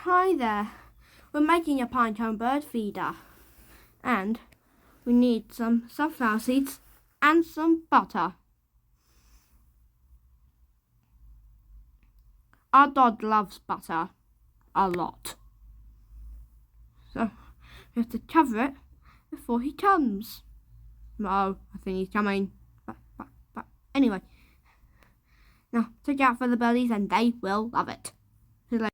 Hi there. We're making a pinecone bird feeder. And we need some sunflower seeds and some butter. Our dog loves butter a lot. So we have to cover it before he comes. No, I think he's coming. But anyway. Now take it out for the birdies and they will love it.